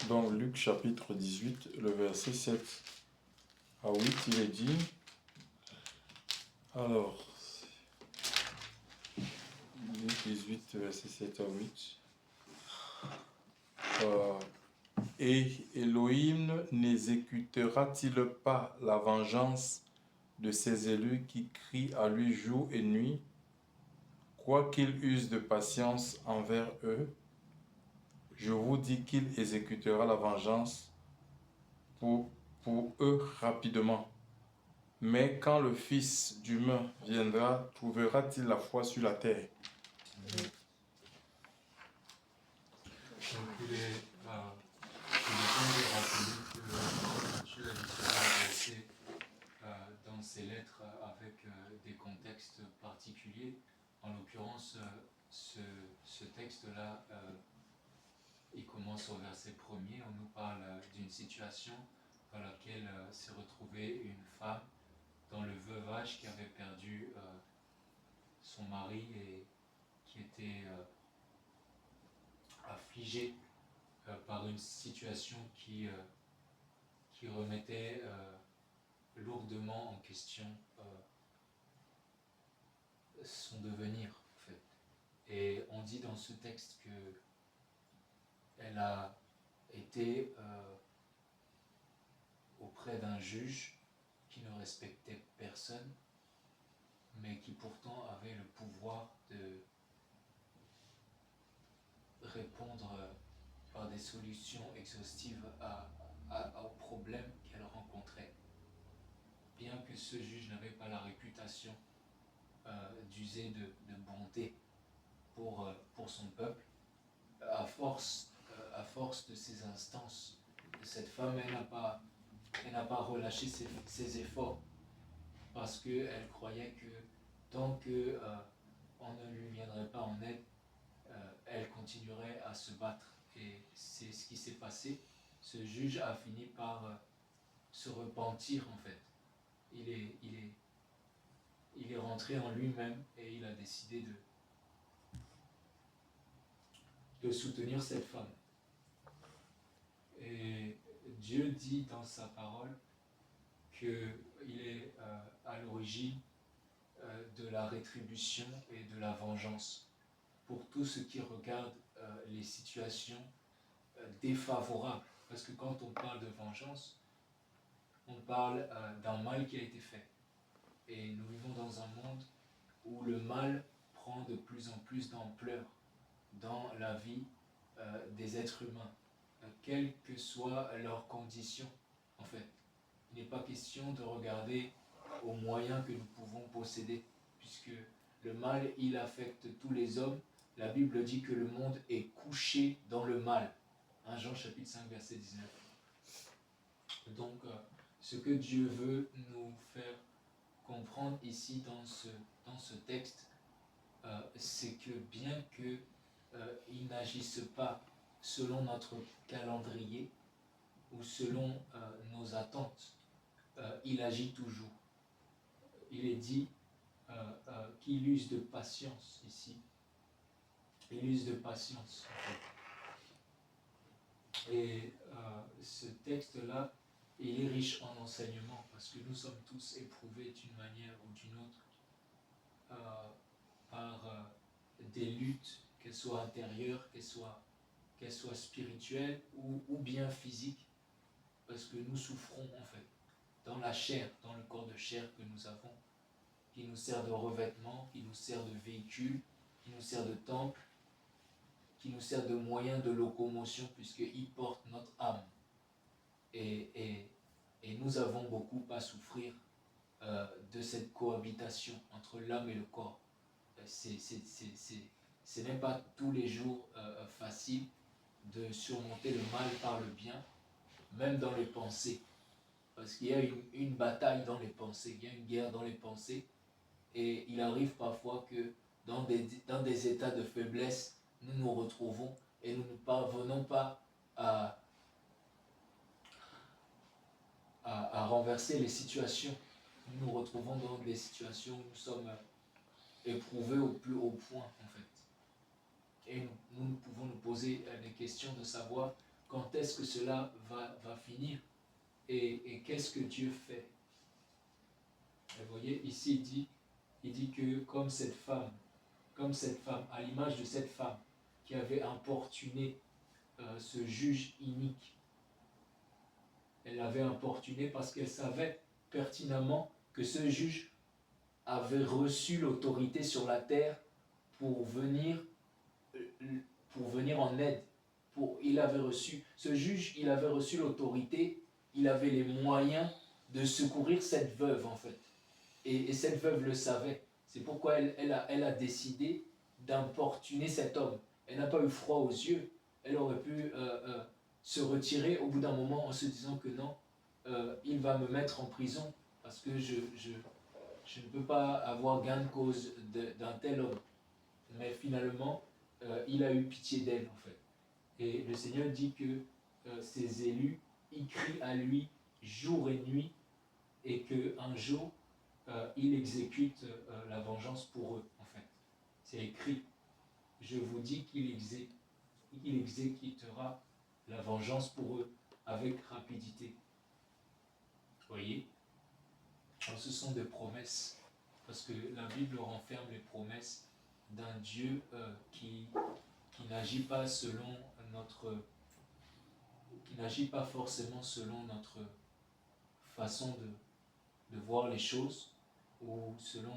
Dans Luc chapitre 18, le verset 7 à 8, il est dit, alors, Luc 18, verset 7 à 8, et Elohim n'exécutera-t-il pas la vengeance de ses élus qui crient à lui jour et nuit, quoiqu'il use de patience envers eux? Je vous dis qu'il exécutera la vengeance pour eux rapidement. Mais quand le Fils d'humain viendra, trouvera-t-il la foi sur la terre? Donc il est temps de rappeler que Dieu a dit dans ses lettres avec des contextes particuliers. En l'occurrence, ce texte-là, il commence au verset 1er. On nous parle d'une situation dans laquelle s'est retrouvée une femme dans le veuvage qui avait perdu son mari et qui était affligée par une situation qui remettait lourdement en question son devenir, en fait. Et on dit dans ce texte qu'elle a été auprès d'un juge qui ne respectait personne, mais qui pourtant avait le pouvoir de répondre par des solutions exhaustives aux problèmes qu'elle rencontrait. Bien que ce juge n'avait pas la réputation d'user de bonté pour son peuple, à force de ces instances de cette femme, elle n'a pas relâché ses efforts, parce qu'elle croyait que tant qu'on ne lui viendrait pas en aide, elle continuerait à se battre. Et c'est ce qui s'est passé. Ce juge a fini par se repentir, en fait. Il est rentré en lui-même et il a décidé de soutenir cette femme. Et Dieu dit dans sa parole qu'il est à l'origine de la rétribution et de la vengeance pour tous ceux qui regardent les situations défavorables. Parce que quand on parle de vengeance, on parle d'un mal qui a été fait. Et nous vivons dans un monde où le mal prend de plus en plus d'ampleur dans la vie des êtres humains, quelles que soient leurs conditions, en fait. Il n'est pas question de regarder aux moyens que nous pouvons posséder, puisque le mal, il affecte tous les hommes. La Bible dit que le monde est couché dans le mal. 1 Jean chapitre 5, verset 19. Donc, ce que Dieu veut nous faire comprendre ici dans ce texte, c'est que bien qu'il n'agisse pas selon notre calendrier ou selon nos attentes, il agit toujours. Il est dit qu'il use de patience ici. Il use de patience, en fait. Et ce texte-là, il est riche en enseignements, parce que nous sommes tous éprouvés d'une manière ou d'une autre par des luttes, qu'elles soient intérieures, qu'elles soient spirituelles ou bien physiques, parce que nous souffrons, en fait, dans la chair, dans le corps de chair que nous avons, qui nous sert de revêtement, qui nous sert de véhicule, qui nous sert de temple, qui nous sert de moyen de locomotion, puisqu'il porte notre âme. Et nous avons beaucoup à souffrir de cette cohabitation entre l'âme et le corps. Ce n'est pas tous les jours facile de surmonter le mal par le bien, même dans les pensées. Parce qu'il y a une bataille dans les pensées, il y a une guerre dans les pensées. Et il arrive parfois que dans des états de faiblesse, nous nous retrouvons et nous ne parvenons pas à renverser les situations. Nous nous retrouvons dans des situations où nous sommes éprouvés au plus haut point, en fait. Et nous pouvons nous poser des questions de savoir quand est-ce que cela va finir et qu'est-ce que Dieu fait. Et vous voyez, ici il dit que comme cette femme, à l'image de cette femme qui avait importuné ce juge inique, elle l'avait importuné parce qu'elle savait pertinemment que ce juge avait reçu l'autorité sur la terre pour venir en aide. Ce juge, il avait reçu l'autorité, il avait les moyens de secourir cette veuve en fait. Et cette veuve le savait. C'est pourquoi elle a décidé d'importuner cet homme. Elle n'a pas eu froid aux yeux. Elle aurait pu se retirer au bout d'un moment en se disant que non, il va me mettre en prison parce que je ne peux pas avoir gain de cause d'un tel homme. Mais finalement, il a eu pitié d'elle en fait. Et le Seigneur dit que ses élus, ils crient à lui jour et nuit et qu'un jour, il exécute la vengeance pour eux en fait. C'est écrit. Je vous dis qu'il exécutera la vengeance pour eux avec rapidité. Vous voyez? Alors, ce sont des promesses, parce que la Bible renferme les promesses d'un Dieu qui n'agit pas selon qui n'agit pas forcément selon notre façon de voir les choses ou selon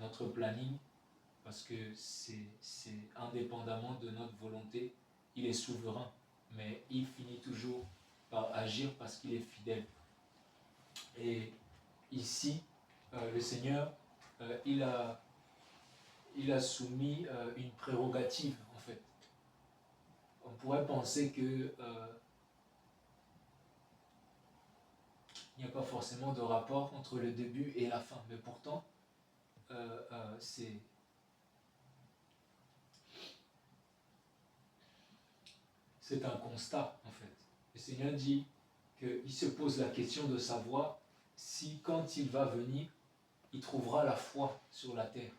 notre planning, parce que c'est indépendamment de notre volonté. Il est souverain, mais il finit toujours par agir parce qu'il est fidèle. Et ici, le Seigneur, il a soumis une prérogative, en fait. On pourrait penser que il n'y a pas forcément de rapport entre le début et la fin, mais pourtant, c'est un constat, en fait. Le Seigneur dit qu'il se pose la question de savoir si, quand il va venir, il trouvera la foi sur la terre.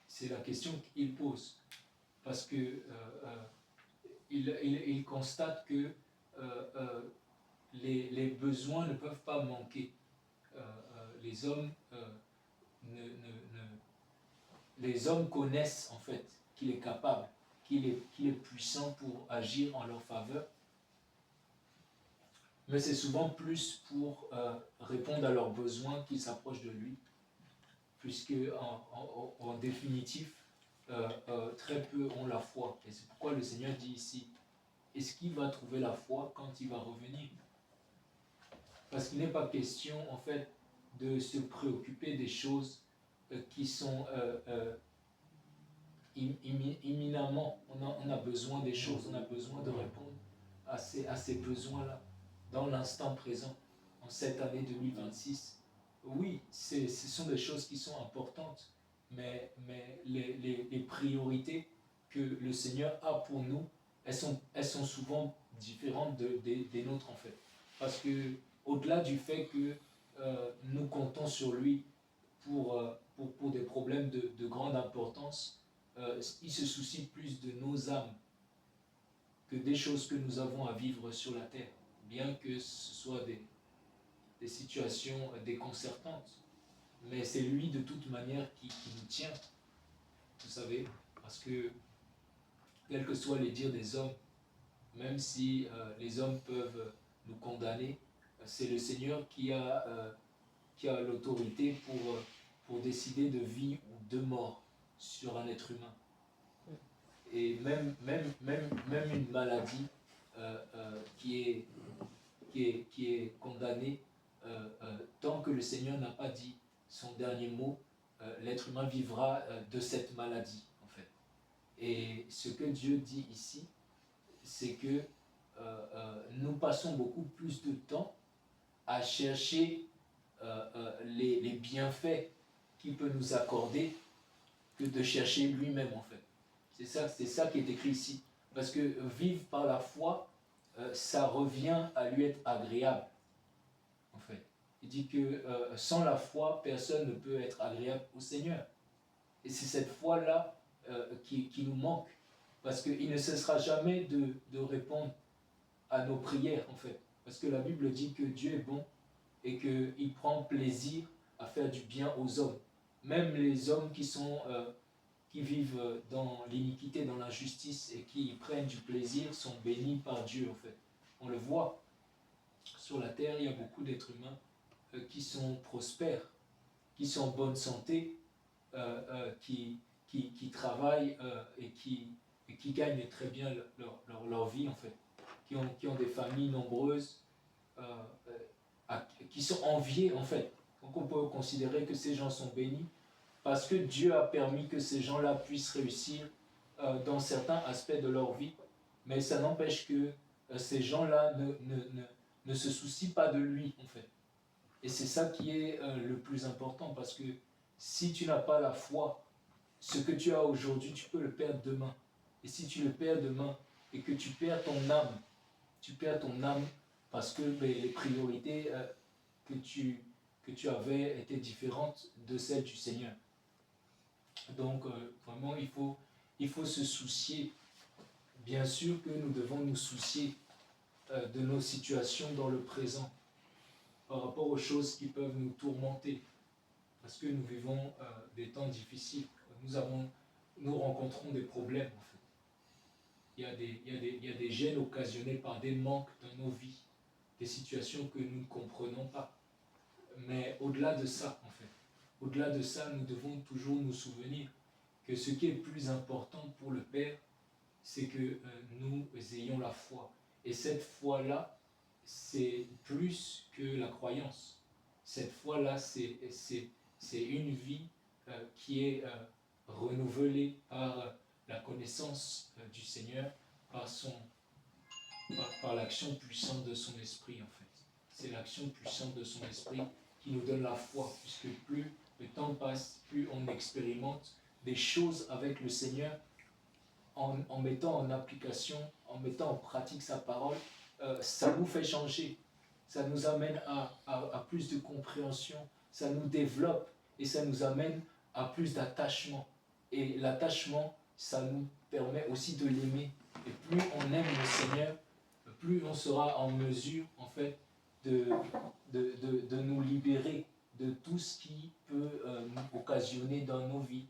C'est la question qu'il pose. Parce que il constate que les besoins ne peuvent pas manquer. Les hommes connaissent en fait qu'il est capable, qu'il est puissant pour agir en leur faveur. Mais c'est souvent plus pour répondre à leurs besoins qu'ils s'approchent de lui, puisque en définitive, très peu ont la foi. Et c'est pourquoi le Seigneur dit ici, est-ce qu'il va trouver la foi quand il va revenir? Parce qu'il n'est pas question, en fait, de se préoccuper des choses qui sont imminemment. On a besoin des choses, on a besoin de répondre à ces besoins-là, dans l'instant présent, en cette année 2026. Oui, ce sont des choses qui sont importantes, mais les priorités que le Seigneur a pour nous, elles sont souvent différentes des nôtres, en fait. Parce que, au-delà du fait que nous comptons sur lui pour des problèmes de grande importance, il se soucie plus de nos âmes que des choses que nous avons à vivre sur la terre, bien que ce soit des situations déconcertantes. Mais c'est lui de toute manière qui nous tient, vous savez, parce que quels que soient les dires des hommes, même si les hommes peuvent nous condamner, c'est le Seigneur qui a l'autorité pour décider de vie ou de mort sur un être humain. Et même une maladie qui est condamnée, tant que le Seigneur n'a pas dit son dernier mot, l'être humain vivra de cette maladie, en fait. Et ce que Dieu dit ici, c'est que nous passons beaucoup plus de temps à chercher les bienfaits qu'il peut nous accorder que de chercher lui-même, en fait. C'est ça qui est écrit ici. Parce que vivre par la foi, ça revient à lui être agréable, en fait. Il dit que sans la foi, personne ne peut être agréable au Seigneur. Et c'est cette foi-là qui nous manque. parce qu'il ne cessera jamais de répondre à nos prières, en fait. Parce que la Bible dit que Dieu est bon et qu'il prend plaisir à faire du bien aux hommes. Même les hommes qui vivent dans l'iniquité, dans l'injustice et qui prennent du plaisir sont bénis par Dieu, en fait. On le voit. Sur la terre, il y a beaucoup d'êtres humains qui sont prospères, qui sont en bonne santé, qui travaillent et qui gagnent très bien leur vie, en fait, qui ont des familles nombreuses, qui sont enviés, en fait. Donc on peut considérer que ces gens sont bénis parce que Dieu a permis que ces gens-là puissent réussir dans certains aspects de leur vie, mais ça n'empêche que ces gens-là ne se soucient pas de lui, en fait. Et c'est ça qui est le plus important, parce que si tu n'as pas la foi, ce que tu as aujourd'hui, tu peux le perdre demain. Et si tu le perds demain et que tu perds ton âme parce que les priorités que tu avais étaient différentes de celles du Seigneur. Donc vraiment, il faut se soucier. Bien sûr que nous devons nous soucier de nos situations dans le présent, par rapport aux choses qui peuvent nous tourmenter, parce que nous vivons des temps difficiles. Nous rencontrons des problèmes, en fait. Il y a des gênes occasionnés par des manques dans nos vies, des situations que nous ne comprenons pas. Mais au-delà de ça, en fait, au-delà de ça, nous devons toujours nous souvenir que ce qui est le plus important pour le Père, c'est que nous ayons la foi. Et cette foi-là, c'est plus que la croyance. Cette foi-là, c'est une vie qui est renouvelée par la connaissance du Seigneur, par l'action puissante de son esprit, en fait. C'est l'action puissante de son esprit qui nous donne la foi, puisque plus le temps passe, plus on expérimente des choses avec le Seigneur en mettant en application, en mettant en pratique sa parole. Ça nous fait changer, ça nous amène à plus de compréhension, ça nous développe et ça nous amène à plus d'attachement. Et l'attachement, ça nous permet aussi de l'aimer. Et plus on aime le Seigneur, plus on sera en mesure, en fait, de nous libérer de tout ce qui peut nous occasionner dans nos vies,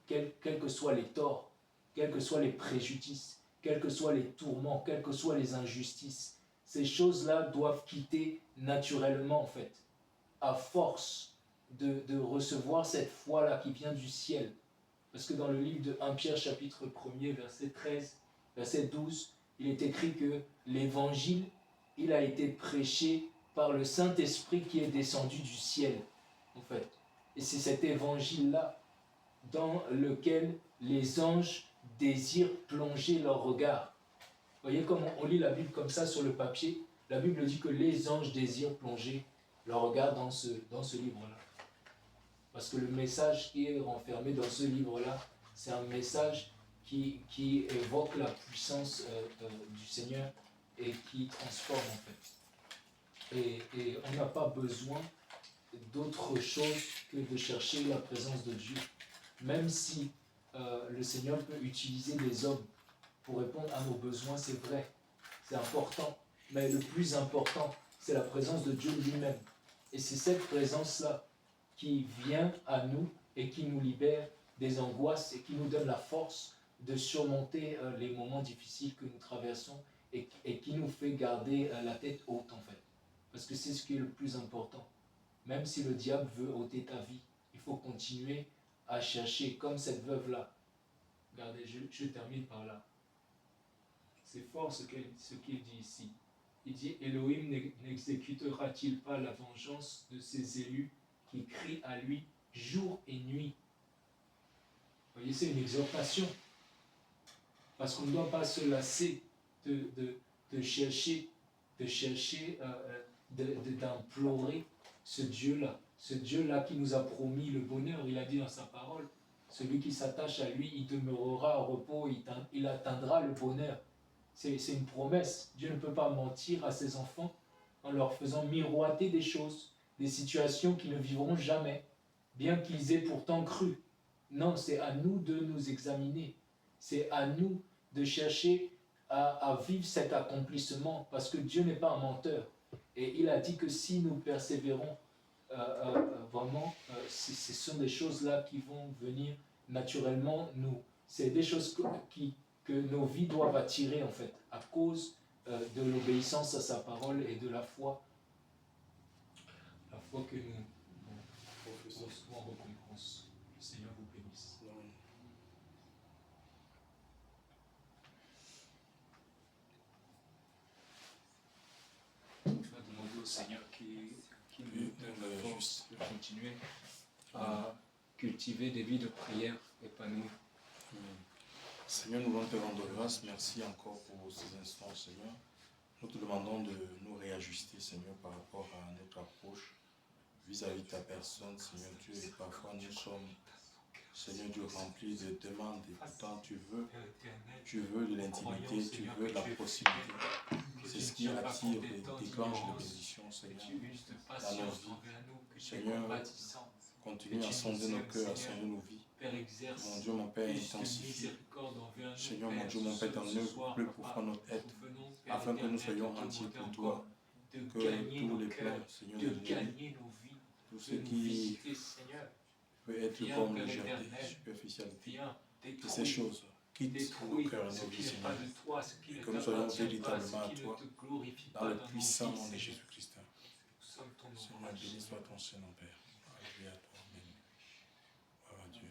quels que soient les torts, quels que soient les préjudices, quels que soient les tourments, quelles que soient les injustices. Ces choses-là doivent quitter naturellement, en fait, à force de recevoir cette foi-là qui vient du ciel. Parce que dans le livre de 1 Pierre chapitre 1er, verset 13, verset 12, il est écrit que l'évangile, il a été prêché par le Saint-Esprit qui est descendu du ciel, en fait. Et c'est cet évangile-là dans lequel les anges désirent plonger leur regard. Vous voyez, comme on lit la Bible comme ça sur le papier, la Bible dit que les anges désirent plonger leur regard dans ce livre-là. Parce que le message qui est renfermé dans ce livre-là, c'est un message qui évoque la puissance du Seigneur et qui transforme, en fait. Et on n'a pas besoin d'autre chose que de chercher la présence de Dieu. Même si le Seigneur peut utiliser des hommes pour répondre à nos besoins, c'est vrai, c'est important. Mais le plus important, c'est la présence de Dieu lui-même. Et c'est cette présence-là qui vient à nous et qui nous libère des angoisses et qui nous donne la force de surmonter les moments difficiles que nous traversons et qui nous fait garder la tête haute, en fait. Parce que c'est ce qui est le plus important. Même si le diable veut ôter ta vie, il faut continuer à chercher, comme cette veuve-là. Regardez, je termine par là. C'est fort ce qu'il dit ici. Il dit, Elohim n'exécutera-t-il pas la vengeance de ses élus qui crient à lui jour et nuit? Vous voyez, c'est une exhortation. Parce qu'on ne doit pas se lasser de chercher, d'implorer ce Dieu-là qui nous a promis le bonheur. Il a dit dans sa parole, celui qui s'attache à lui, il demeurera au repos, il atteindra le bonheur. C'est une promesse. Dieu ne peut pas mentir à ses enfants en leur faisant miroiter des choses, des situations qu'ils ne vivront jamais, bien qu'ils aient pourtant cru. Non, c'est à nous de nous examiner. C'est à nous de chercher à vivre cet accomplissement, parce que Dieu n'est pas un menteur. Et il a dit que si nous persévérons, vraiment, ce sont des choses-là qui vont venir naturellement nous. C'est des choses que nos vies doivent attirer, en fait, à cause de l'obéissance à sa parole et de la foi que nous recevons en récompense. Le Seigneur vous bénisse. Je vais demander au Seigneur qui nous donne la force de continuer à cultiver des vies de prière épanouies. Seigneur, nous voulons te rendre grâce. Merci encore pour ces instants, Seigneur. Nous te demandons de nous réajuster, Seigneur, par rapport à notre approche vis-à-vis de ta personne, Seigneur Dieu. Et parfois, nous sommes, Seigneur Dieu, remplis de demandes. Et pourtant, tu veux de l'intimité, tu veux de la proximité. C'est ce qui attire et déclenche les bénédictions, Seigneur, dans nos vies. Seigneur, continue à sonder nos cœurs, à sonder nos vies. Mon Dieu, mon Père, intensifie. Seigneur, mon Dieu, mon Père, dans œuvre plus pour notre aide, afin que nous soyons entiers pour toi, que tous les plans, Seigneur, de nos vies, tout ce qui peut être comme légèreté, superficialité, que ces choses quittent nos cœurs et nos vies, Seigneur, et que nous soyons véritablement à toi, dans le puissant nom de Jésus-Christ. Seigneur, béni soit ton Saint-Nom, Père. Alléluia à toi, béni. Gloire à Dieu.